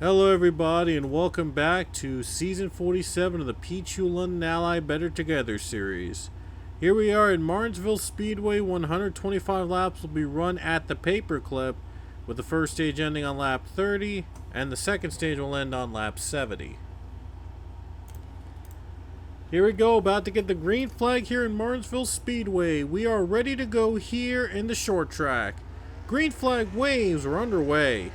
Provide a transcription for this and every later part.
Hello everybody and welcome back to Season 47 of the Pichu London Ally Better Together series. Here we are at Martinsville Speedway. 125 laps will be run at the paperclip, with the first stage ending on lap 30 and the second stage will end on lap 70. Here we go, about to get the green flag here in Martinsville Speedway. We are ready to go here in the short track. Green flag waves are underway.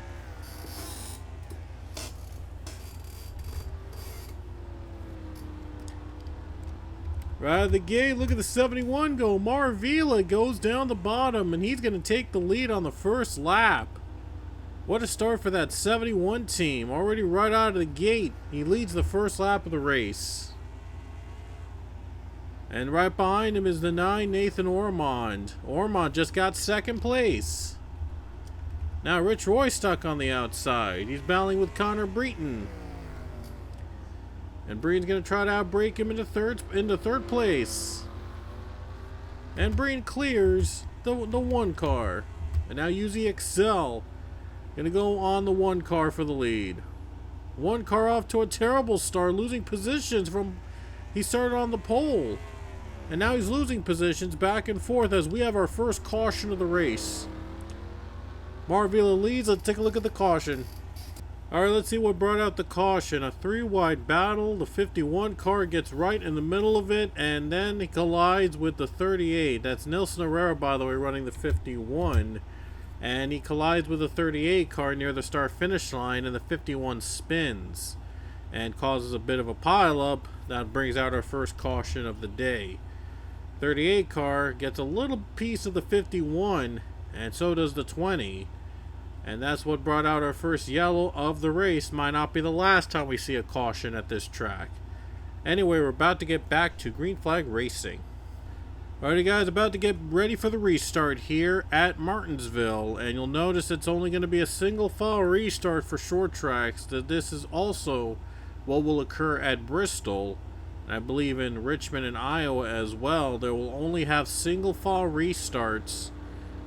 Right out of the gate, look at the 71 go. Martinsville goes down the bottom, and he's going to take the lead on the first lap. What a start for that 71 team. Already right out of the gate, he leads the first lap of the race. And right behind him is the 9, Nathan Ormond. Ormond just got second place. Now Rich Roy stuck on the outside. He's battling with Connor Breton. And Breen's going to try to outbreak him into third place. And Breen clears the one car. And now Uzi Excel going to go on the one car for the lead. One car off to a terrible start, losing positions from... He started on the pole. And now he's losing positions back and forth as we have our first caution of the race. Martinsville leads. Let's take a look at the caution. Alright, let's see what brought out the caution. A 3-wide battle. The 51 car gets right in the middle of it, and then he collides with the 38. That's Nilson Herrera, by the way, running the 51. And he collides with the 38 car near the start-finish line, and the 51 spins and causes a bit of a pile-up. That brings out our first caution of the day. 38 car gets a little piece of the 51, and so does the 20. And that's what brought out our first yellow of the race. Might not be the last time we see a caution at this track. Anyway, we're about to get back to green flag racing. Alrighty guys, about to get ready for the restart here at Martinsville. And you'll notice it's only going to be a single file restart for short tracks. This is also what will occur at Bristol. And I believe in Richmond and Iowa as well. They will only have single file restarts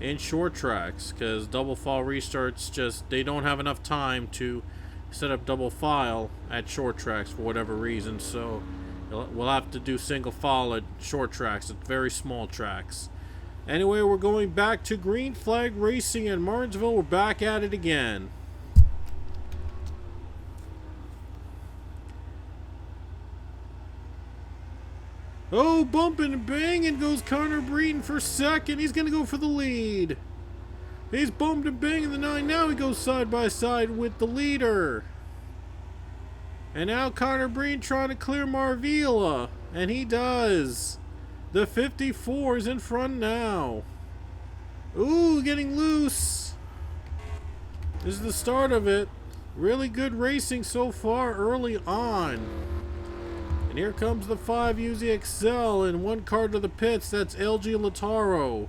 in short tracks, because double file restarts they don't have enough time to set up double file at short tracks for whatever reason, so we'll have to do single file at short tracks, at very small tracks. Anyway, we're going back to green flag racing in Martinsville. We're back at it again. Oh, bumping and banging goes Connor Breton for second. He's going to go for the lead. He's bumped and banging the 9. Now he goes side by side with the leader. And now Connor Breton trying to clear Martinsville. And he does. The 54 is in front now. Ooh, getting loose. This is the start of it. Really good racing so far early on. And here comes the 5 Uzi Excel and one car to the pits. That's LG Lataro.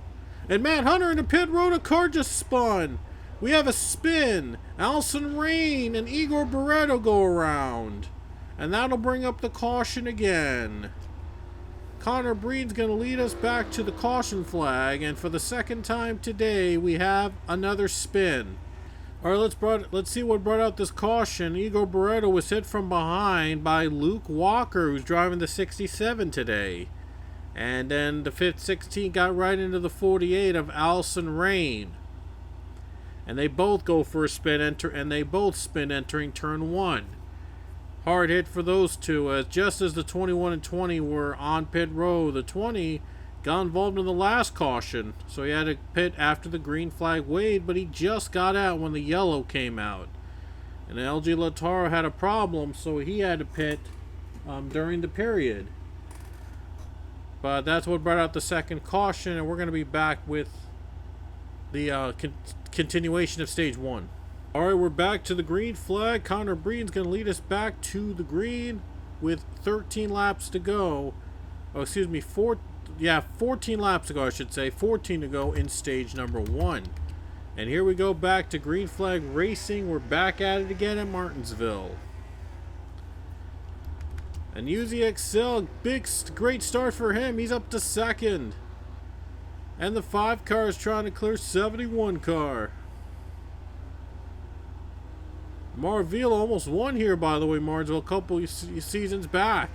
And Matt Hunter in the pit road. A car just spun. We have a spin. Allison Rain and Igor Barreto go around. And that'll bring up the caution again. Connor Breed's going to lead us back to the caution flag. And for the second time today, we have another spin. Alright, let's see what brought out this caution. Igor Barreto was hit from behind by Luke Walker, who's driving the 67 today. And then the 16 got right into the 48 of Allison Rain. And they both go for a spin and they both spin entering turn 1. Hard hit for those two, as just as the 21 and 20 were on pit road, the 20 got involved in the last caution, so he had to pit after the green flag waved, but he just got out when the yellow came out. And LG Lataro had a problem, so he had to pit during the period. But that's what brought out the second caution, and we're going to be back with the continuation of stage 1. Alright, we're back to the green flag. Connor Breed's going to lead us back to the green with 13 laps to go. Oh, excuse me, 14 laps to go, I should say. 14 to go in stage number 1. And here we go back to green flag racing. We're back at it again at Martinsville. And Uzi Excel, great start for him. He's up to second. And the 5 car is trying to clear 71 car. Martinsville almost won here, by the way, Martinsville, a couple seasons back.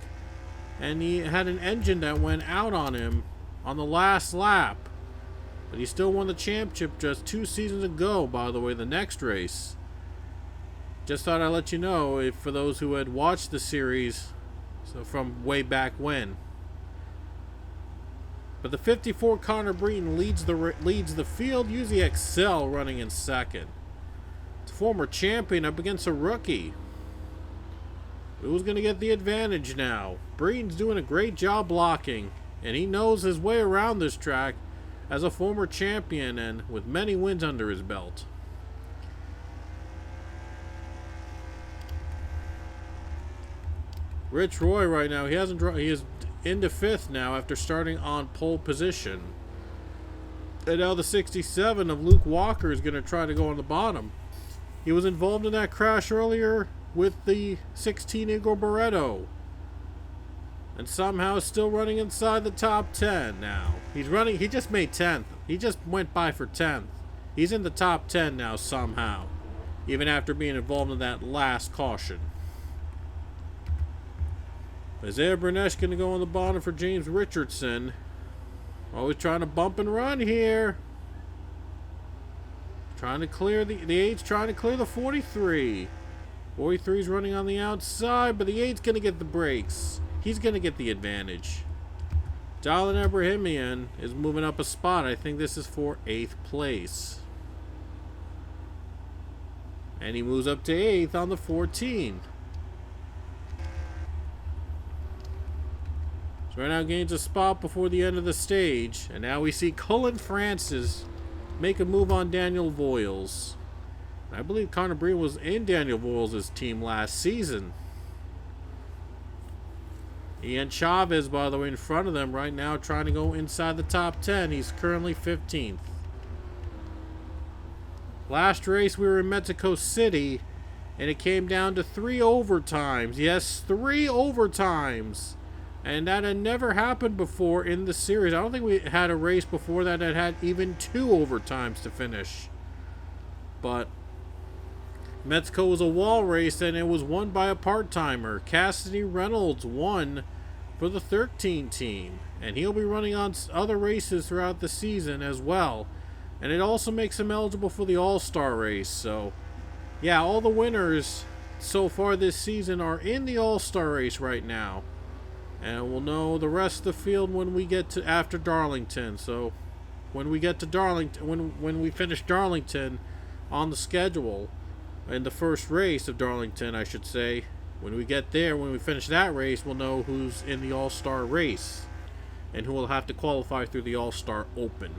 And he had an engine that went out on him on the last lap. But he still won the championship just 2 seasons ago, by the way, the next race. Just thought I'd let you know, if for those who had watched the series so from way back when. But the 54 Connor Breton leads the field. Uzi Excel running in second. It's a former champion up against a rookie. Who's going to get the advantage now? Breton's doing a great job blocking, and he knows his way around this track as a former champion and with many wins under his belt. Rich Roy right now, he is into 5th now after starting on pole position. And now the 67 of Luke Walker is going to try to go on the bottom. He was involved in that crash earlier with the 16 Igor Barreto. And somehow still running inside the top 10 now. He just made 10th. He just went by for 10th. He's in the top 10 now somehow. Even after being involved in that last caution. Isaiah Bernesh going to go on the bottom for James Richardson. Always trying to bump and run here. Trying to clear the 8's trying to clear the 43. 43's running on the outside, but the 8's going to get the brakes. He's going to get the advantage. Dylan Ebrahimian is moving up a spot. I think this is for 8th place. And he moves up to 8th on the 14. So right now gains a spot before the end of the stage. And now we see Cullen Francis make a move on Daniel Voiles. I believe Connor Breton was in Daniel Voiles' team last season. Ian Chavez, by the way, in front of them right now, trying to go inside the top 10. He's currently 15th. Last race, we were in Mexico City, and it came down to 3 overtimes. Yes, 3 overtimes. And that had never happened before in the series. I don't think we had a race before that had even 2 overtimes to finish. But Mexico was a wall race, and it was won by a part-timer. Cassidy Reynolds won for the 13 team, and he'll be running on other races throughout the season as well. And it also makes him eligible for the All-Star race. So, yeah, all the winners so far this season are in the All-Star race right now. And we'll know the rest of the field when we get to after Darlington. So, when we get to Darlington, when we finish Darlington on the schedule, in the first race of Darlington, I should say, when we get there, when we finish that race, we'll know who's in the All-Star race and who will have to qualify through the All-Star Open.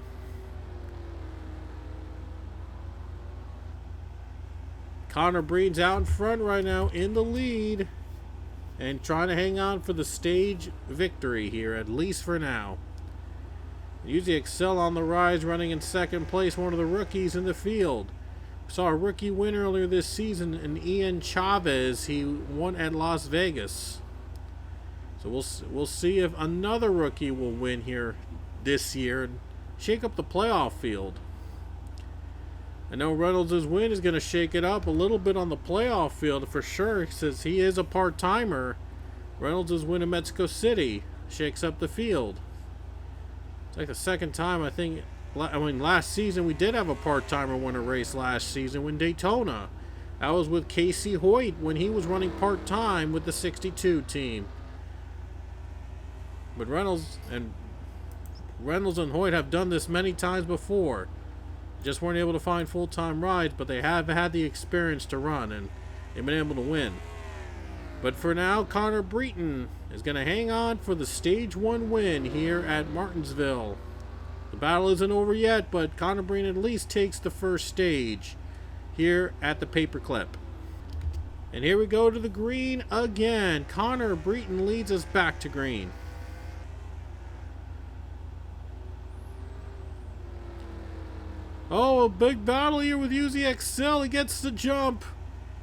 Connor Breton's out in front right now in the lead and trying to hang on for the stage victory here, at least for now. Uzi Excel on the rise, running in second place, one of the rookies in the field. Saw a rookie win earlier this season in Ian Chavez. He won at Las Vegas. So we'll see if another rookie will win here this year and shake up the playoff field. I know Reynolds' win is going to shake it up a little bit on the playoff field for sure, since he is a part-timer. Reynolds' win in Mexico City shakes up the field. It's like the second time, I think. I mean, last season we did have a part-timer win a race last season in Daytona. That was with Casey Hoyt when he was running part-time with the 62 team. But Reynolds and Hoyt have done this many times before. Just weren't able to find full-time rides, but they have had the experience to run, and they've been able to win. But for now, Connor Breton is going to hang on for the Stage 1 win here at Martinsville. The battle isn't over yet, but Connor Breton at least takes the first stage here at the Paperclip. And here we go to the green again. Connor Breton leads us back to green. Oh, a big battle here with Uzi Excel. He gets the jump.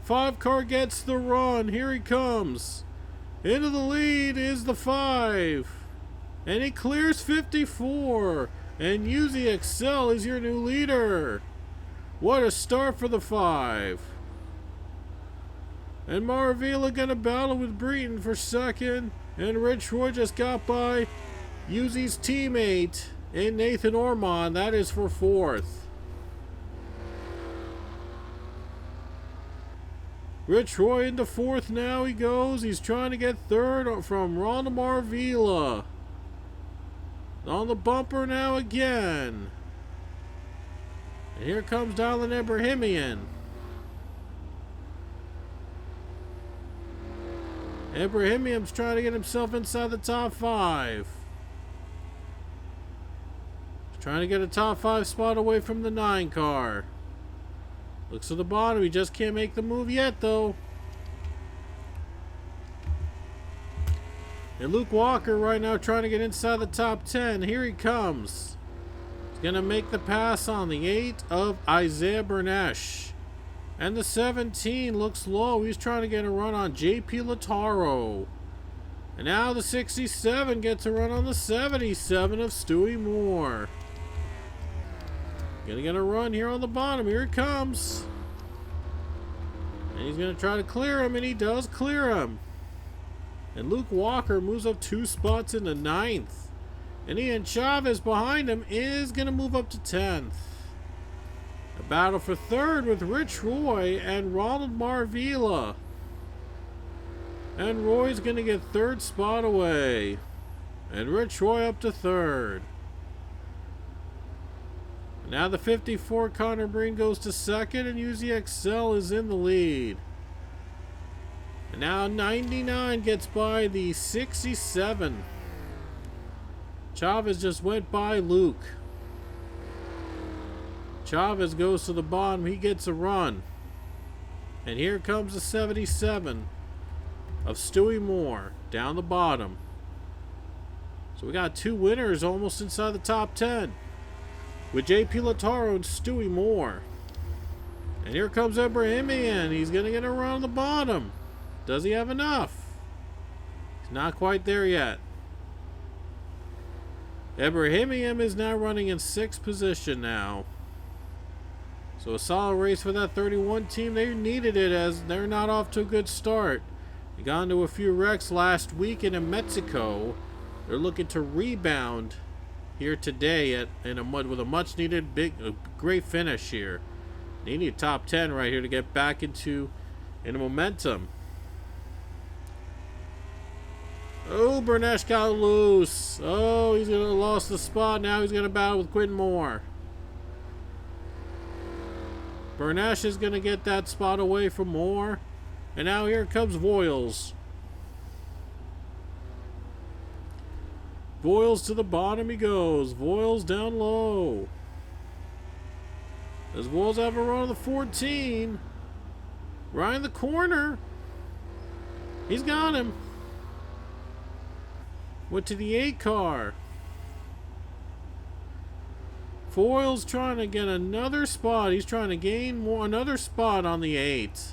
5 car gets the run. Here he comes. Into the lead is the 5. And he clears 54. And Uzi Excel is your new leader. What a start for the 5. And Marvila gonna battle with Breton for second. And Rich Roy just got by Yuzi's teammate in Nathan Ormond. That is for fourth. Rich Roy into fourth now he goes. He's trying to get third from Ronald Marvila. On the bumper now again. And here comes Dylan Ibrahimian. Ibrahimian's trying to get himself inside the top five. He's trying to get a top five spot away from the 9 car. Looks to the bottom. He just can't make the move yet, though. And Luke Walker right now trying to get inside the top 10. Here he comes. He's going to make the pass on the 8 of Isaiah Bernesh. And the 17 looks low. He's trying to get a run on JP Lataro. And now the 67 gets a run on the 77 of Stewie Moore. Gonna get a run here on the bottom. Here it comes. And he's gonna try to clear him, and he does clear him. And Luke Walker moves up 2 spots into 9th. And Ian Chavez behind him is gonna move up to 10th. A battle for third with Rich Roy and Ronald Marvila. And Roy's gonna get third spot away. And Rich Roy up to third. Now the 54 Connor Breen goes to second, and UZXL is in the lead. And now 99 gets by the 67. Chavez just went by Luke. Chavez goes to the bottom. He gets a run. And here comes the 77 of Stewie Moore down the bottom. So we got 2 winners almost inside the top 10. With JP Lataro and Stewie Moore. And here comes Ibrahimian. He's going to get around the bottom. Does he have enough? He's not quite there yet. Ibrahimian is now running in 6th position now. So a solid race for that 31 team. They needed it as they're not off to a good start. They got into a few wrecks last weekend in Mexico. They're looking to rebound here today with a much needed great finish here. They need top 10 right here to get back into momentum. Oh, Bernesh got loose. Oh, he's gonna lost the spot. Now he's gonna battle with Quinn Moore. Bernesh is gonna get that spot away from Moore. And now here comes Voiles. Voiles to the bottom he goes. Voiles down low. Does Voiles have a run on the 14? Right in the corner. He's got him. Went to the 8 car. Voiles trying to get another spot. He's trying to gain another spot on the 8.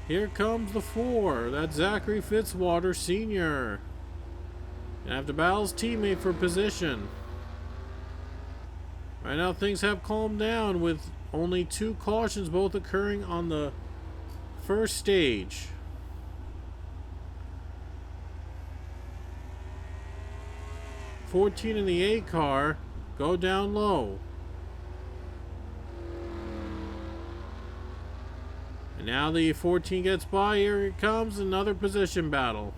Here comes the 4. That's Zachary Fitzwater Sr. Gonna have to battle his teammate for position. Right now things have calmed down with only 2 cautions both occurring on the first stage. '14 in the 8 car go down low. And now the 14 gets by. Here it comes, another position battle.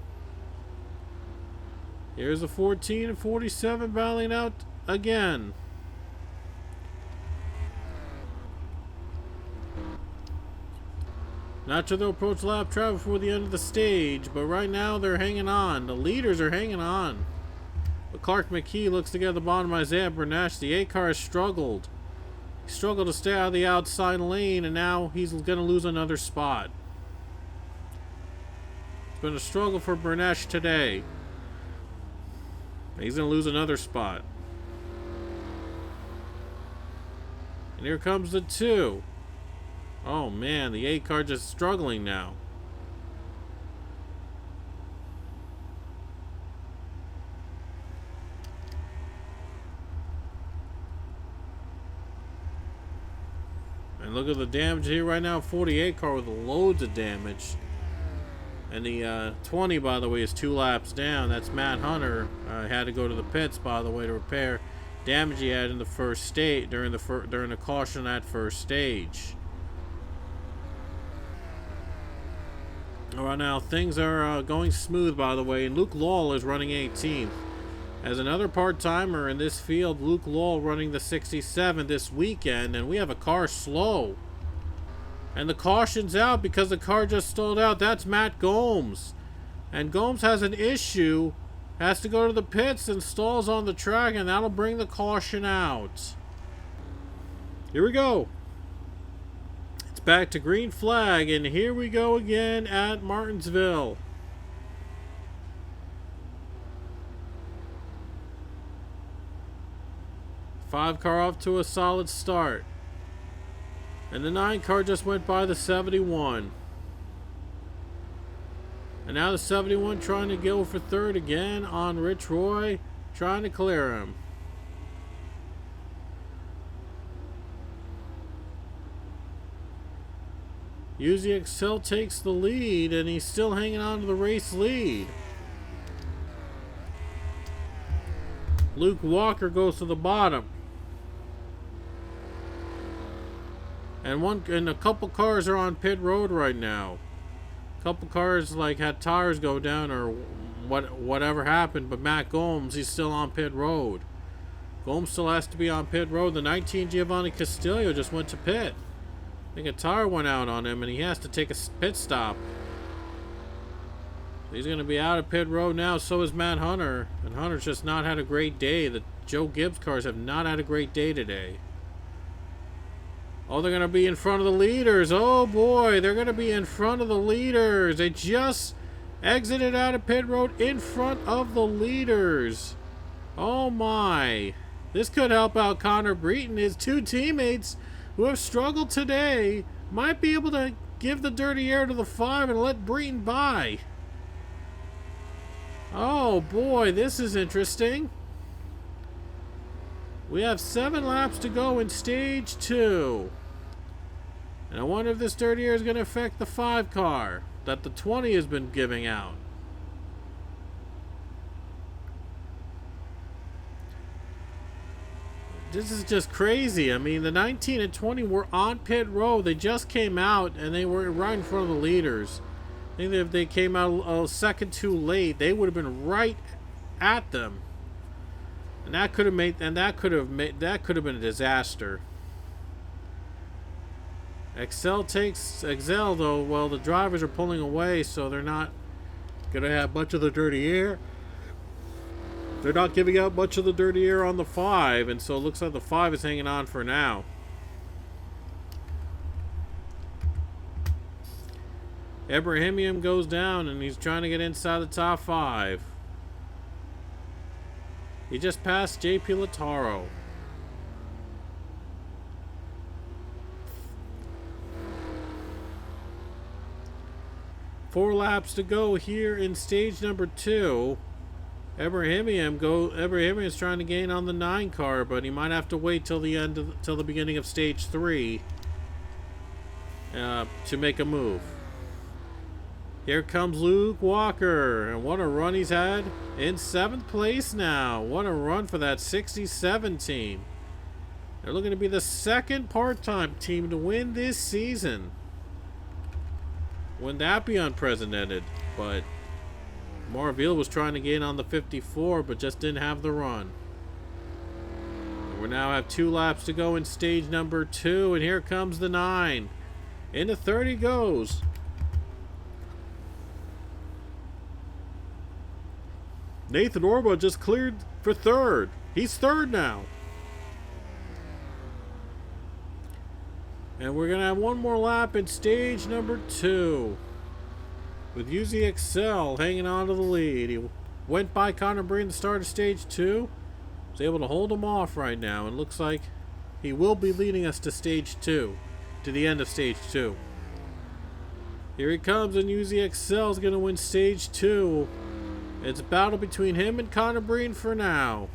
Here's a 14 and 47 battling out again. Not sure they'll approach lap travel before the end of the stage, but right now they're hanging on. The leaders are hanging on. But Clark McKee looks to get at the bottom of Isaiah Bernesh. The 8 car has struggled. He struggled to stay out of the outside lane, and now he's going to lose another spot. It's been a struggle for Bernesh today. He's going to lose another spot. And here comes the 2. Oh man, the 8 car just struggling now. And look at the damage here right now. 48 car with loads of damage. And the 20, by the way, is 2 laps down. That's Matt Hunter. Had to go to the pits, by the way, to repair damage he had in the first stage during the caution at first stage. All right, now things are going smooth, by the way. Luke Law is running 18th. As another part-timer in this field, Luke Law running the 67 this weekend, and we have a car slow. And the caution's out because the car just stalled out. That's Matt Gomes. And Gomes has an issue, has to go to the pits and stalls on the track, and that'll bring the caution out. Here we go. It's back to green flag, and here we go again at Martinsville. Five car off to a solid start. And the 9 car just went by the 71. And now the 71 trying to go for third again on Rich Roy, trying to clear him. Uzi Excel takes the lead, and he's still hanging on to the race lead. Luke Walker goes to the bottom. And a couple cars are on pit road right now. A couple cars like had tires go down or whatever happened, but Matt Gomes, he's still on pit road. Gomes still has to be on pit road. The 19 Giovanni Castillo just went to pit. I think a tire went out on him and he has to take a pit stop. So he's going to be out of pit road now. So is Matt Hunter. And Hunter's just not had a great day. The Joe Gibbs cars have not had a great day today. Oh, they're going to be in front of the leaders. Oh, boy. They're going to be in front of the leaders. They just exited out of pit road in front of the leaders. Oh, my. This could help out Connor Breton. His 2 teammates who have struggled today might be able to give the dirty air to the 5 and let Breton by. Oh, boy. This is interesting. We have 7 laps to go in stage 2. And I wonder if this dirty air is going to affect the 5 car that the 20 has been giving out. This is just crazy. I mean, the 19 and 20 were on pit road. They just came out and they were right in front of the leaders. I think that if they came out a second too late, they would have been right at them. And that could have been a disaster. Excel though. Well, the drivers are pulling away, so they're not gonna have much of the dirty air. They're not giving out much of the dirty air on the 5, and so it looks like the 5 is hanging on for now. Ibrahimian goes down, and he's trying to get inside the top 5. He just passed JP Lataro. Four laps to go here in stage number 2. Ibrahimian's trying to gain on the 9 car, but he might have to wait till the beginning of stage 3 to make a move. Here comes Luke Walker, and what a run he's had in 7th place now. What a run for that 67 team. They're looking to be the 2nd part-time team to win this season. Wouldn't that be unprecedented? But Marville was trying to gain on the 54, but just didn't have the run. And we now have 2 laps to go in stage number 2, and here comes the 9. Into 30 goes. Nathan Orba just cleared for 3rd. He's 3rd now. And we're going to have 1 more lap in stage number 2. With Uzi Excel hanging on to the lead. He went by Connor Breen at the start of stage 2. Was able to hold him off right now. And looks like he will be leading us to stage 2. To the end of stage 2. Here he comes, and Uzi Excel is going to win stage 2. It's a battle between him and Connor Breen for now.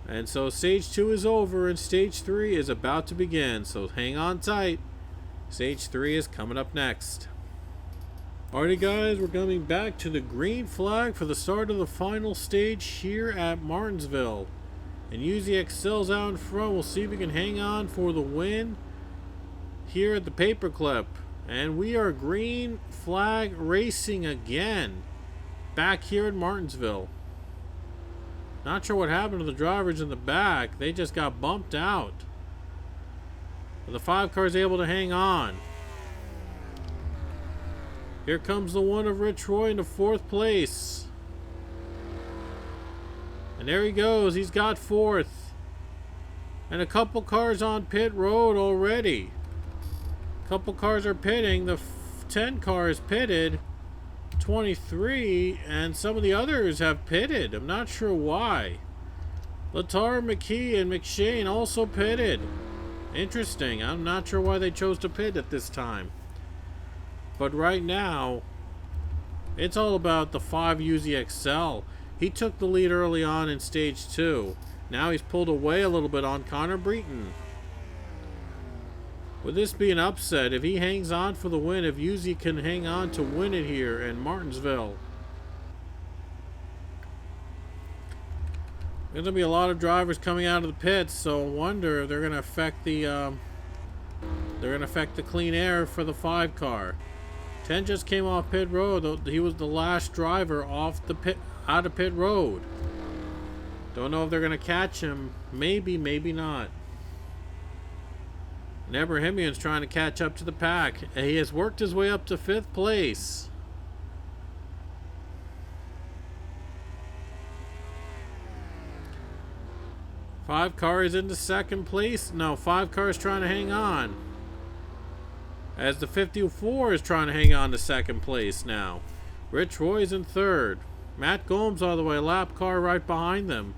And so stage 2 is over and stage 3 is about to begin. So hang on tight. Stage 3 is coming up next. Alrighty guys, we're coming back to the green flag for the start of the final stage here at Martinsville. And Uzi excels out in front. We'll see if we can hang on for the win here at the paperclip. And we are green flag racing again. Back here in Martinsville. Not sure what happened to the drivers in the back. They just got bumped out. But the 5 car is able to hang on. Here comes the one of Rich Roy into 4th place. And there he goes. He's got 4th. And a couple cars on pit road already. A couple cars are pitting. The 10 car is pitted. 23, and some of the others have pitted. I'm not sure why. Latar, McKee, and McShane also pitted. Interesting. I'm not sure why they chose to pit at this time. But right now, it's all about the 5 UZXL. He took the lead early on in stage 2. Now he's pulled away a little bit on Connor Breton. Would this be an upset if he hangs on for the win, if Uzi can hang on to win it here in Martinsville? There's going to be a lot of drivers coming out of the pits, so I wonder if they're going to affect the clean air for the 5 car. 10 just came off pit road. He was the last driver off the pit, out of pit road. Don't know if they're going to catch him. Maybe, maybe not. And Abrahamian's trying to catch up to the pack. He has worked his way up to 5th place. Five cars into 2nd place. No, 5 cars trying to hang on. As the 54 is trying to hang on to 2nd place now. Rich Roy's in 3rd. Matt Gomes all the way, lap car right behind them.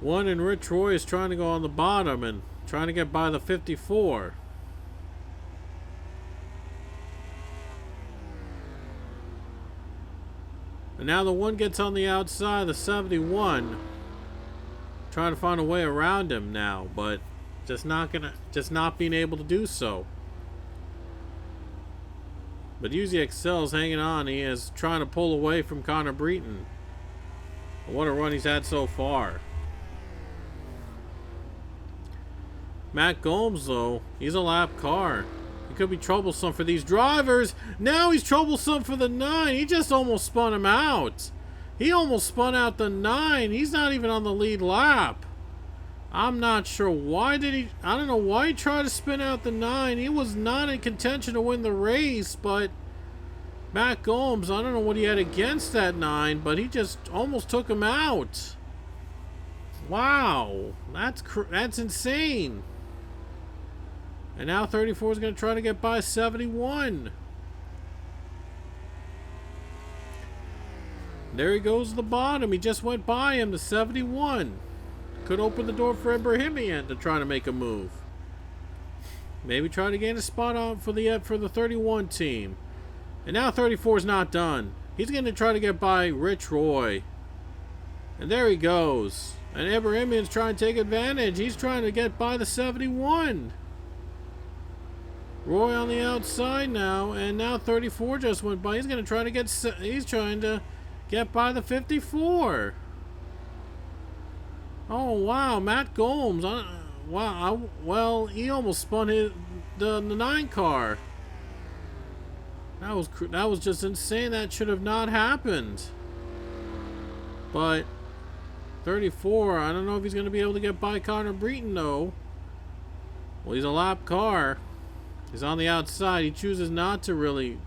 One and Rich Roy is trying to go on the bottom and trying to get by the 54. And now the one gets on the outside, the 71. Trying to find a way around him now, but just not being able to do so. But UZXL's hanging on. He is trying to pull away from Connor Breton. What a run he's had so far. Matt Gomes, though, he's a lap car. He could be troublesome for these drivers. Now he's troublesome for the 9. He just almost spun him out. He almost spun out the 9. He's not even on the lead lap. I'm not sure why I don't know why he tried to spin out the 9. He was not in contention to win the race, but Matt Gomes, I don't know what he had against that 9, but he just almost took him out. Wow, that's insane. And now 34 is going to try to get by 71. There he goes to the bottom. He just went by him to 71. Could open the door for Abrahamian to try to make a move. Maybe try to gain a spot on for the 31 team. And now 34 is not done. He's going to try to get by Rich Roy. And there he goes. And Abrahamian's trying to take advantage. He's trying to get by the 71. Roy on the outside now, and now 34 just went by. He's going to try to get by the 54. Oh wow, Matt Gomes. Well, he almost spun the 9 car. That was just insane. That should have not happened. But 34, I don't know if he's going to be able to get by Connor Breton though. Well, he's a lap car. He's on the outside. He chooses not to really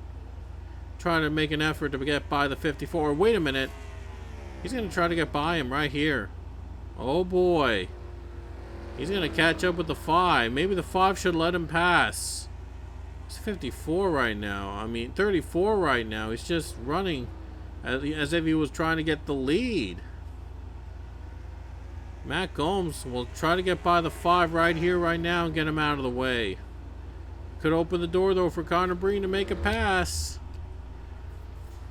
try to make an effort to get by the 54. Wait a minute. He's going to try to get by him right here. Oh boy. He's going to catch up with the 5. Maybe the 5 should let him pass. He's 54 right now. I mean, 34 right now. He's just running as if he was trying to get the lead. Matt Gomes will try to get by the 5 right here, right now, and get him out of the way. Could open the door, though, for Connor Breen to make a pass.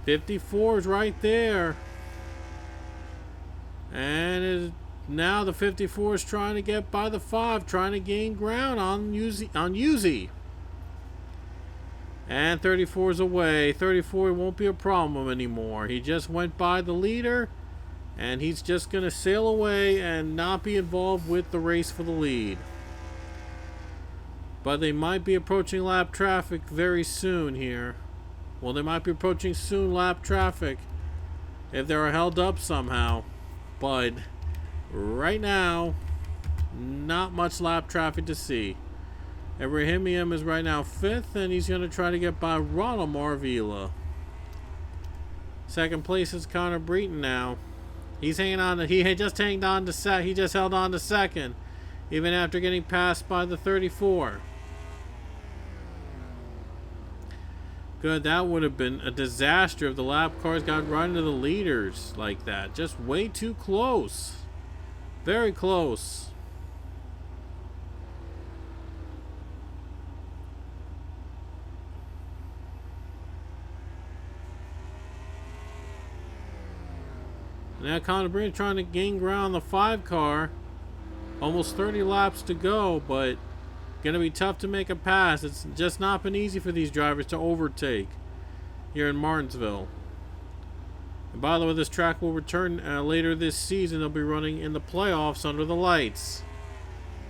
54 is right there. And now the 54 is trying to get by the 5, trying to gain ground on Uzi. And 34 is away. 34 won't be a problem anymore. He just went by the leader, and he's just going to sail away and not be involved with the race for the lead. But they might be approaching lap traffic very soon here. Well, they might be approaching soon lap traffic if they're held up somehow. But right now, not much lap traffic to see. Ebrahimian is right now 5th, and he's going to try to get by Ronald Marvila. Second place is Connor Breton now. He's hanging on. He just hanged on to He just held on to second, even after getting passed by the 34. Good. That would have been a disaster if the lap cars got right into the leaders like that. Just way too close. Very close. Now Connor Breen trying to gain ground on the 5 car. Almost 30 laps to go, but going to be tough to make a pass. It's just not been easy for these drivers to overtake here in Martinsville. And by the way, this track will return later this season. They'll be running in the playoffs under the lights.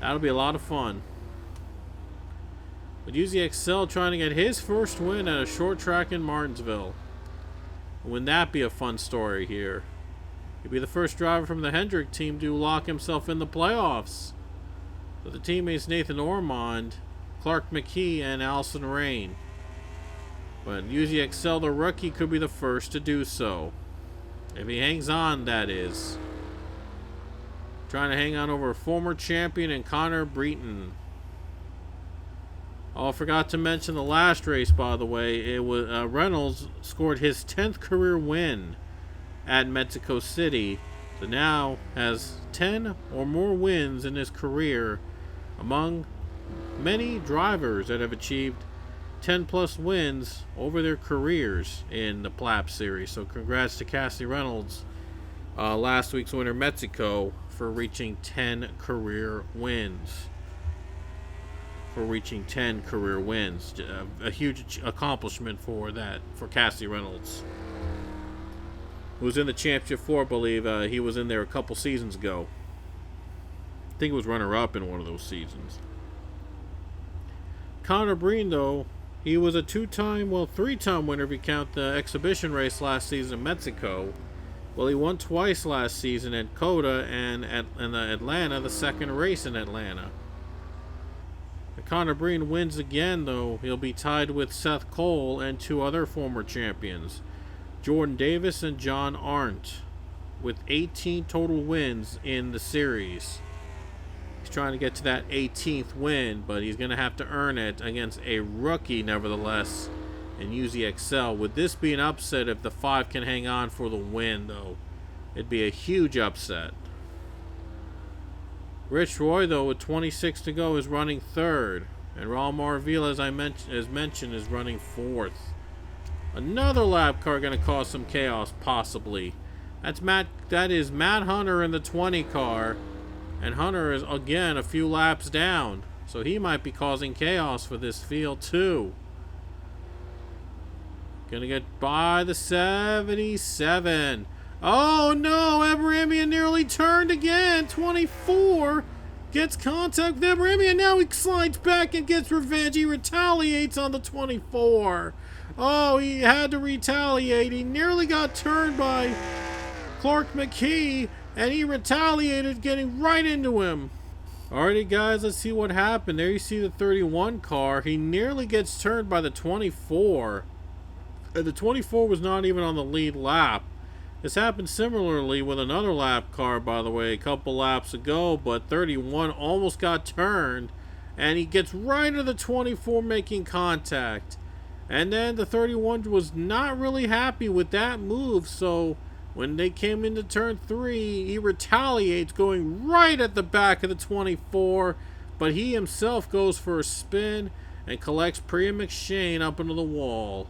That'll be a lot of fun. But UZXL trying to get his first win at a short track in Martinsville. Wouldn't that be a fun story here? He'd be the first driver from the Hendrick team to lock himself in the playoffs. With the teammates Nathan Ormond, Clark McKee, and Allison Rain. But UZXL, the rookie, could be the first to do so. If he hangs on, that is. Trying to hang on over a former champion and Connor Breton. Oh, I forgot to mention the last race, by the way. It was Reynolds scored his 10th career win at Mexico City. So now has 10 or more wins in his career, among many drivers that have achieved 10 plus wins over their careers in the PLABT series. So congrats to Cassie Reynolds, last week's winner Mexico, for reaching 10 career wins. A huge accomplishment for Cassie Reynolds, who was in the championship for, I believe. He was in there a couple seasons ago. I think he was runner-up in one of those seasons. Connor Breen, though, he was a 3-time winner if you count the exhibition race last season in Mexico. Well, he won twice last season at COTA and in Atlanta, the second race in Atlanta. If Connor Breen wins again, though, he'll be tied with Seth Cole and 2 other former champions, Jordan Davis and John Arndt, with 18 total wins in the series. He's trying to get to that 18th win, but he's going to have to earn it against a rookie, nevertheless, in UZXL. Would this be an upset if the 5 can hang on for the win, though? It'd be a huge upset. Rich Roy, though, with 26 to go, is running 3rd. And Raul Marvila, as mentioned, is running 4th. Another lap car going to cause some chaos, possibly. That is Matt Hunter in the 20 car. And Hunter is, again, a few laps down. So he might be causing chaos for this field, too. Going to get by the 77. Oh, no. Ebrahimian nearly turned again. 24 gets contact with Ebrahimian. Now he slides back and gets revenge. He retaliates on the 24. Oh, he had to retaliate. He nearly got turned by Clark McKee, and he retaliated, getting right into him. Alrighty, guys, let's see what happened. There you see the 31 car. He nearly gets turned by the 24. And the 24 was not even on the lead lap. This happened similarly with another lap car, by the way, a couple laps ago, but 31 almost got turned, and he gets right into the 24 making contact. And then the 31 was not really happy with that move, so when they came into turn 3, he retaliates, going right at the back of the 24, but he himself goes for a spin and collects Priya McShane up into the wall.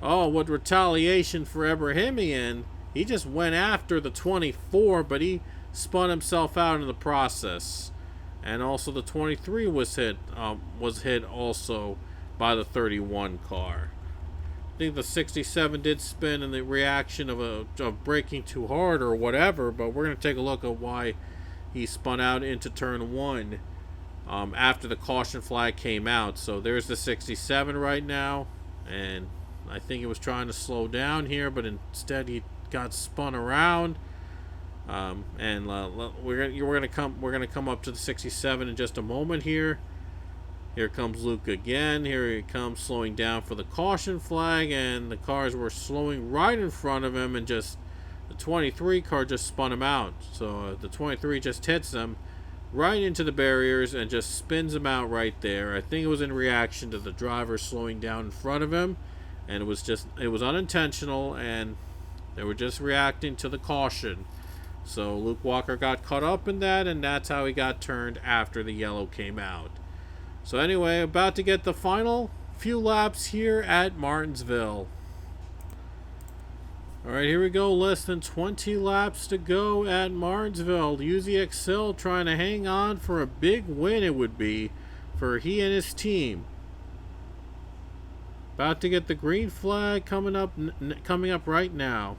Oh, what retaliation for Ebrahimian. He just went after the 24, but he spun himself out in the process. And also the 23 was hit also by the 31 car. I think the 67 did spin in the reaction of braking too hard or whatever, but we're going to take a look at why he spun out into turn 1 after the caution flag came out. So there's the 67 right now, and I think he was trying to slow down here, but instead he got spun around. We're gonna come up to the 67 in just a moment here. Here comes Luke again. Here he comes, slowing down for the caution flag, and the cars were slowing right in front of him, and just the 23 car just spun him out. So the 23 just hits him right into the barriers and just spins him out right there. I think it was in reaction to the driver slowing down in front of him, and it was unintentional, and they were just reacting to the caution. So Luke Walker got caught up in that, and that's how he got turned after the yellow came out. So anyway, about to get the final few laps here at Martinsville. Alright, here we go. Less than 20 laps to go at Martinsville. UZXL trying to hang on for a big win, it would be, for he and his team. About to get the green flag coming up right now.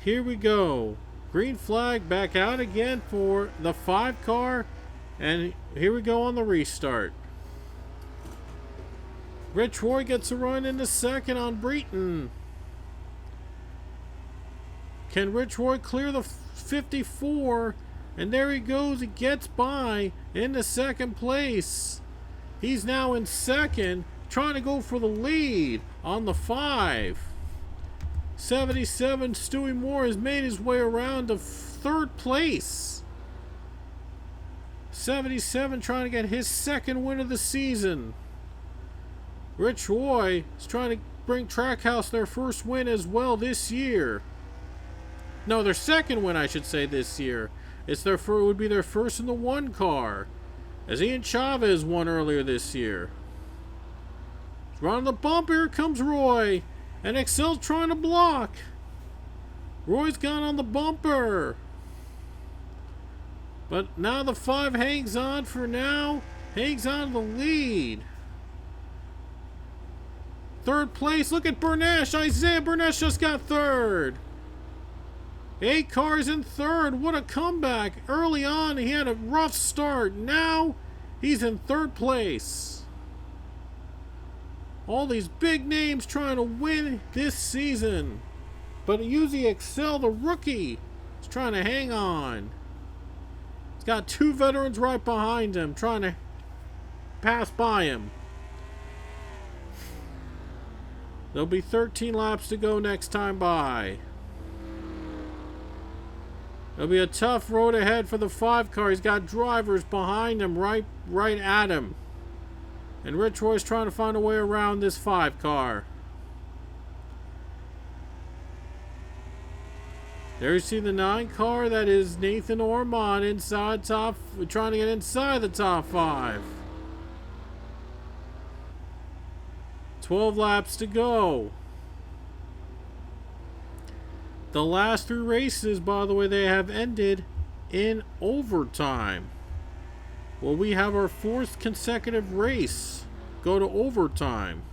Here we go. Green flag back out again for the 5 car. And here we go on the restart. Rich Roy gets a run into second on Breton. Can Rich Roy clear the 54? And there he goes. He gets by into second place. He's now in second, trying to go for the lead on the 5. 77 Stewie Moore has made his way around to third place. 77 trying to get his second win of the season. Rich Roy is trying to bring Trackhouse their first win as well this year. No, their second win, I should say, this year. It would be their first in the 1 car, as Ian Chavez won earlier this year. He's running the bump. Here comes Roy, and Excel's trying to block. Roy's gone on the bumper. But now the 5 hangs on for now. Hangs on to the lead. Third place. Look at Bernesh. Isaiah Bernesh just got third. 8 cars in third. What a comeback. Early on, he had a rough start. Now, he's in third place. All these big names trying to win this season. But UZXL, the rookie, is trying to hang on. He's got 2 veterans right behind him trying to pass by him. There'll be 13 laps to go next time by. It'll be a tough road ahead for the 5 car. He's got drivers behind him right at him. And Rich Roy's trying to find a way around this 5 car. There you see the 9 car. That is Nathan Ormond trying to get inside the top 5. 12 laps to go. The last 3 races, by the way, they have ended in overtime. Well, we have our 4th consecutive race go to overtime.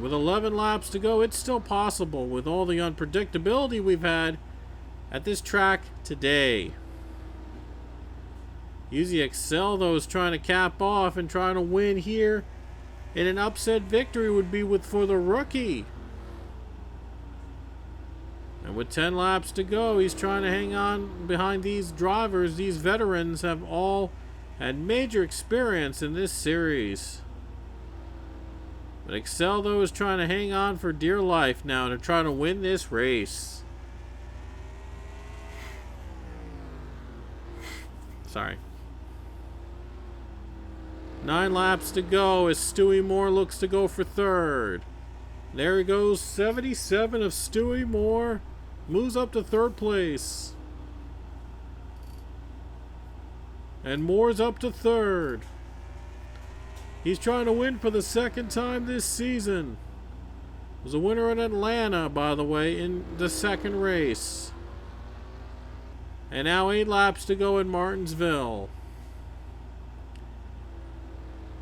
With 11 laps to go, it's still possible with all the unpredictability we've had at this track today. UZXL, though, is trying to cap off and trying to win here. And an upset victory would be for the rookie. And with 10 laps to go, he's trying to hang on behind these drivers. These veterans have all had major experience in this series. But Excel, though, is trying to hang on for dear life now to try to win this race. 9 laps to go as Stewie Moore looks to go for third. There he goes, 77 of Stewie Moore. Moves up to third place. And Moore's up to third. He's trying to win for the second time this season. Was a winner in Atlanta, by the way, in the second race. And now 8 laps to go in Martinsville.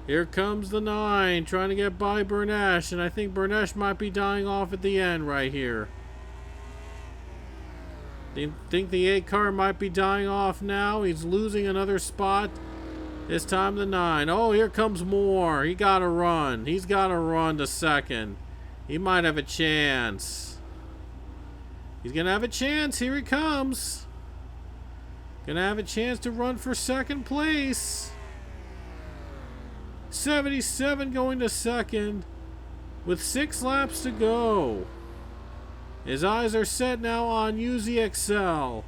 Here comes the 9, trying to get by Bernesh, and I think Bernesh might be dying off at the end right here. I think the 8 car might be dying off now. He's losing another spot. This time the 9. Oh, here comes Moore. He got to run. He's got to run to second. He might have a chance. He's going to have a chance. Here he comes. Going to have a chance to run for second place. 77 going to second with 6 laps to go. His eyes are set now on UZXL.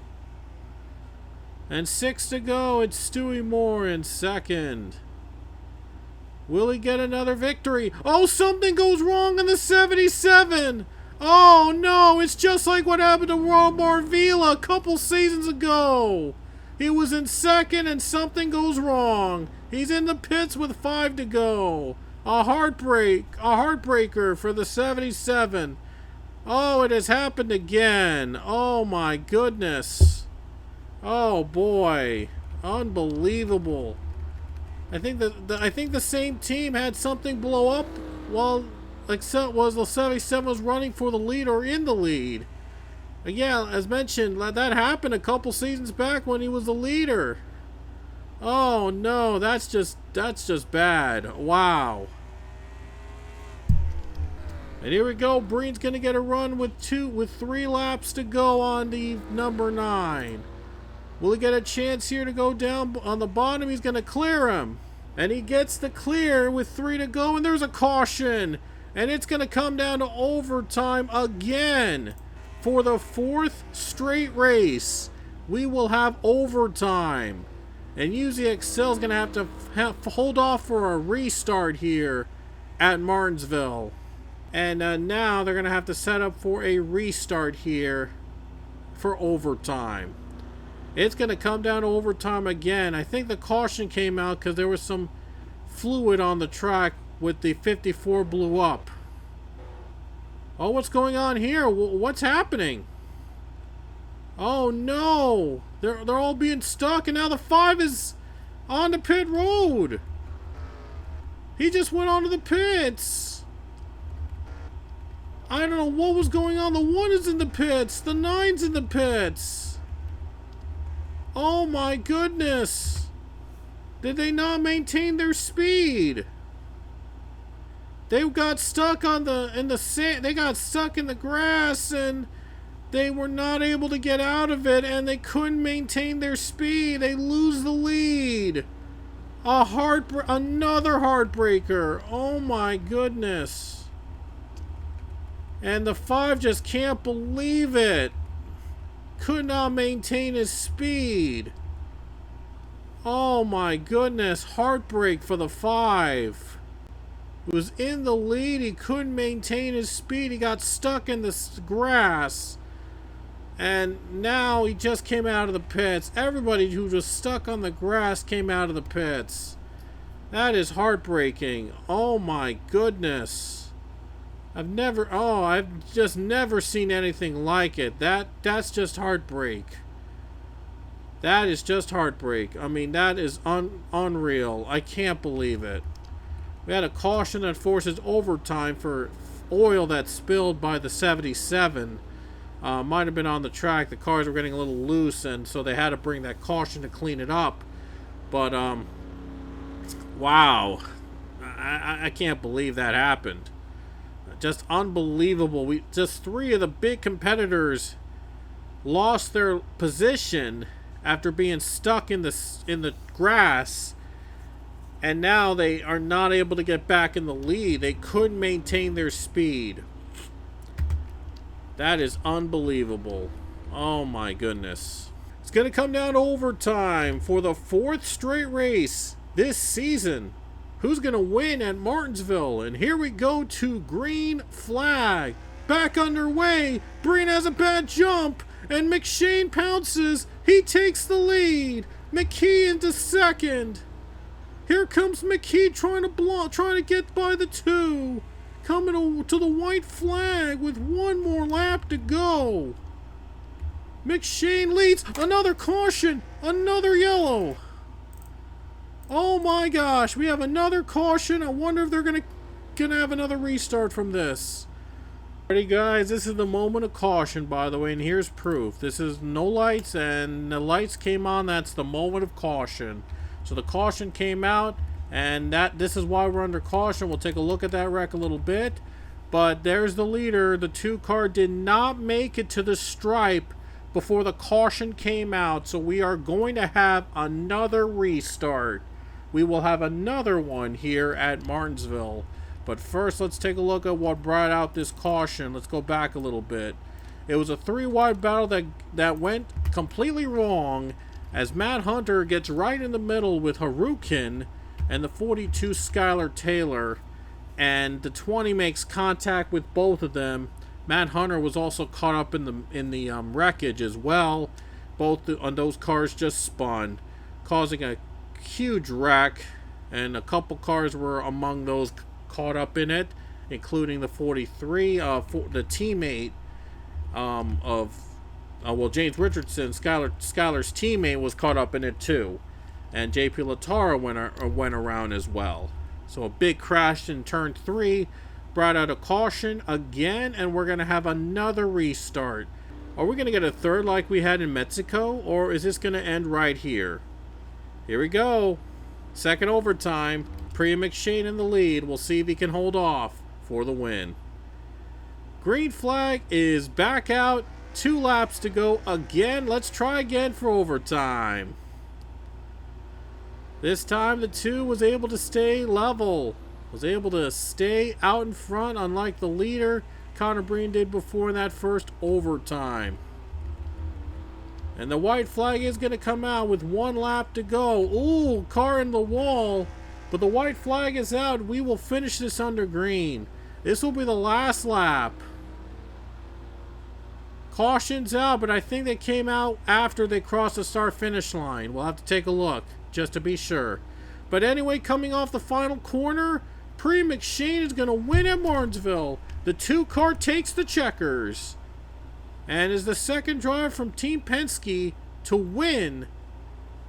And 6 to go. It's Stewie Moore in second. Will he get another victory? Oh, something goes wrong in the 77. Oh, no. It's just like what happened to Romar Vila a couple seasons ago. He was in second and something goes wrong. He's in the pits with 5 to go. A heartbreaker for the 77. Oh, it has happened again. Oh, my goodness. Oh, boy. Unbelievable. I think the same team had something blow up while the 77 was running for the lead or in the lead. Yeah, as mentioned, that happened a couple seasons back when he was the leader. Oh no, that's just bad. Wow. And here we go. Breen's gonna get a run with 3 laps to go on the number 9. Will he get a chance here to go down on the bottom? He's gonna clear him. And he gets the clear with 3 to go, and there's a caution. And it's gonna come down to overtime again. For the 4th straight race, we will have overtime. And UZXL is going to have to hold off for a restart here at Martinsville. And now they're going to have to set up for a restart here for overtime. It's going to come down to overtime again. I think the caution came out because there was some fluid on the track with the 54 blew up. Oh, what's going on here? What's happening? Oh no! They're all being stuck, and now the 5 is on the pit road. He just went onto the pits. I don't know what was going on. The 1 is in the pits. The 9's in the pits. Oh my goodness! Did they not maintain their speed? They got stuck in the sand. They got stuck in the grass, and they were not able to get out of it, and they couldn't maintain their speed. They lose the lead. Another heartbreaker. Oh my goodness. And the 5 just can't believe it. Could not maintain his speed. Oh my goodness. Heartbreak for the 5. He was in the lead. He couldn't maintain his speed. He got stuck in the grass. And now he just came out of the pits. Everybody who was stuck on the grass came out of the pits. That is heartbreaking. Oh my goodness. I've just never seen anything like it. That's just heartbreak. That is just heartbreak. I mean, that is unreal. I can't believe it. We had a caution that forces overtime for oil that spilled by the 77. Might have been on the track. The cars were getting a little loose, and so they had to bring that caution to clean it up. But, wow. I can't believe that happened. Just unbelievable. Just 3 of the big competitors lost their position after being stuck in the grass. And now they are not able to get back in the lead. They couldn't maintain their speed. That is unbelievable. Oh my goodness. It's going to come down to overtime for the 4th straight race this season. Who's going to win at Martinsville? And here we go to green flag. Back underway. Breen has a bad jump. And McShane pounces. He takes the lead. McKee into second. Here comes McKee trying to get by the 2. Coming to the white flag with one more lap to go. McShane leads. Another caution. Another yellow. Oh my gosh, we have another caution. I wonder if they're gonna have another restart from this. Alrighty guys, this is the moment of caution, by the way, and here's proof. This is no lights, and the lights came on. That's the moment of caution. So the caution came out, and this is why we're under caution. We'll take a look at that wreck a little bit. But there's the leader. The 2 car did not make it to the stripe before the caution came out, so we are going to have another restart. We will have another one here at Martinsville. But first, let's take a look at what brought out this caution. Let's go back a little bit. It was a 3-wide battle that went completely wrong as Matt Hunter gets right in the middle with Harukin and the 42 Skylar Taylor. And the 20 makes contact with both of them. Matt Hunter was also caught up in the wreckage as well. Both on those cars just spun, causing a huge wreck, and a couple cars were among those caught up in it, including the 43, the teammate James Richardson, Skylar's teammate, was caught up in it too, and JP Latara went around as well. So a big crash in turn 3 brought out a caution again, and we're going to have another restart. Are we going to get a third like we had in Mexico, or is this going to end right here? Here we go. Second overtime. Priya McShane in the lead. We'll see if he can hold off for the win. Green flag is back out. 2 laps to go again. Let's try again for overtime. This time the 2 was able to stay level. Was able to stay out in front, unlike the leader Connor Breen did before in that first overtime. And the white flag is going to come out with 1 lap to go. Ooh, car in the wall. But the white flag is out. We will finish this under green. This will be the last lap. Caution's out, but I think they came out after they crossed the start-finish line. We'll have to take a look, just to be sure. But anyway, coming off the final corner, Priya McShane is going to win at Martinsville. The 2 car takes the checkers, and is the second driver from Team Penske to win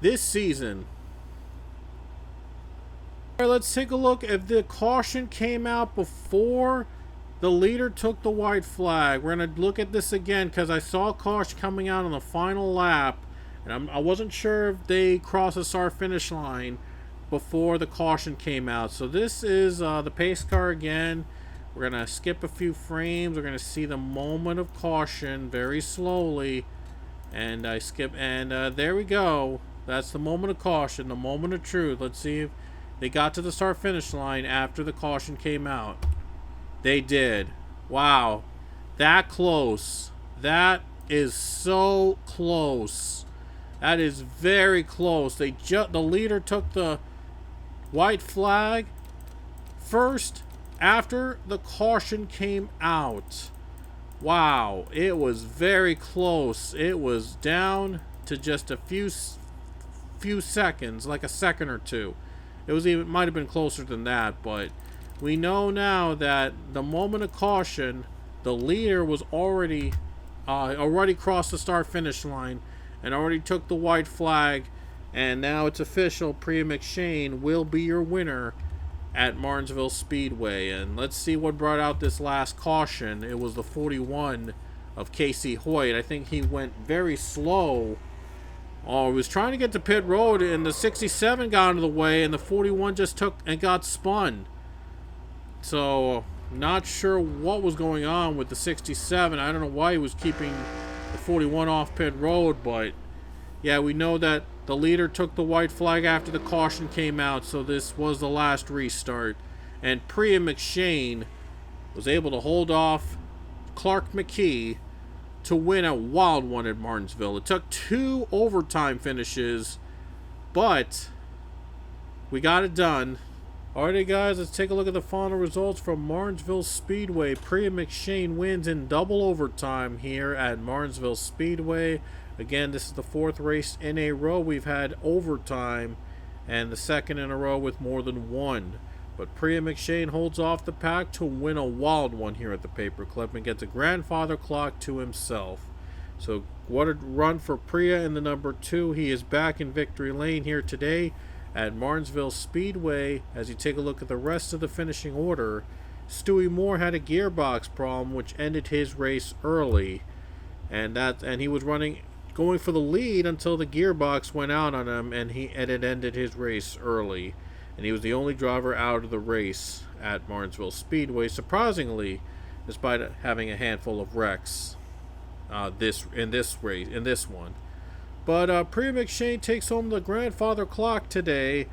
this season. All right, let's take a look if the caution came out before the leader took the white flag. We're going to look at this again because I saw caution coming out on the final lap, and I wasn't sure if they crossed the start finish line before the caution came out. So this is the pace car again. We're going to skip a few frames. We're going to see the moment of caution very slowly. And I skip, and there we go. That's the moment of caution, the moment of truth. Let's see if they got to the start-finish line after the caution came out. They did. Wow. That close. That is so close. That is very close. The leader took the white flag first after the caution came out. Wow, it was very close. It was down to just a few seconds, like a second or two. It might have been closer than that, but we know now that the moment of caution, the leader was already crossed the start finish line and already took the white flag, and now it's official. Priya McShane will be your winner at Martinsville Speedway. And let's see what brought out this last caution. It was the 41 of Casey Hoyt. I think he went very slow. Oh, he was trying to get to pit road, and the 67 got out of the way, and the 41 just took and got spun. So, not sure what was going on with the 67. I don't know why he was keeping the 41 off pit road, but yeah, we know that the leader took the white flag after the caution came out, so this was the last restart. And Priya McShane was able to hold off Clark McKee to win a wild one at Martinsville. It took 2 overtime finishes, but we got it done. Alrighty guys, let's take a look at the final results from Martinsville Speedway. Priya McShane wins in double overtime here at Martinsville Speedway. Again, this is the 4th race in a row we've had overtime, and the 2nd in a row with more than one. But Priya McShane holds off the pack to win a wild one here at the paperclip and gets a grandfather clock to himself. So what a run for Priya in the number 2. He is back in victory lane here today at Martinsville Speedway. As you take a look at the rest of the finishing order, Stewie Moore had a gearbox problem which ended his race early, and he was going for the lead until the gearbox went out on him, and it ended his race early, and he was the only driver out of the race at Martinsville Speedway, surprisingly, despite having a handful of wrecks in this one. But Priya McShane takes home the grandfather clock today.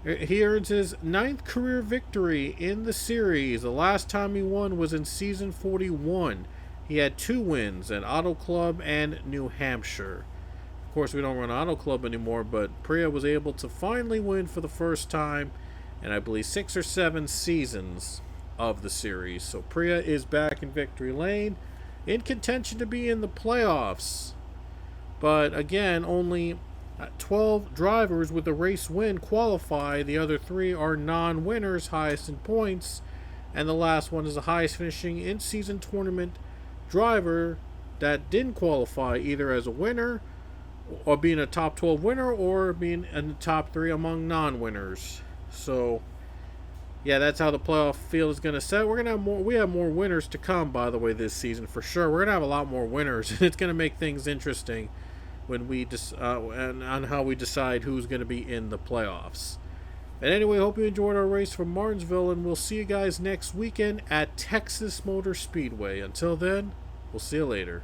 He earns his 9th career victory in the series. The last time he won was in season 41. He had 2 wins at Auto Club and New Hampshire. Of course, we don't run Auto Club anymore, but Priya was able to finally win for the first time in, I believe, 6 or 7 seasons of the series. So Priya is back in victory lane, in contention to be in the playoffs. But again, only 12 drivers with a race win qualify. The other 3 are non-winners, highest in points, and the last one is the highest finishing in-season tournament driver that didn't qualify either as a winner or being a top 12 winner or being in the top 3 among non-winners. So yeah, that's how the playoff field is going to set. We're going to have more. We have more winners to come, by the way, this season for sure. We're going to have a lot more winners, and it's going to make things interesting when we on how we decide who's going to be in the playoffs. And anyway, hope you enjoyed our race from Martinsville, and we'll see you guys next weekend at Texas Motor Speedway. Until then, we'll see you later.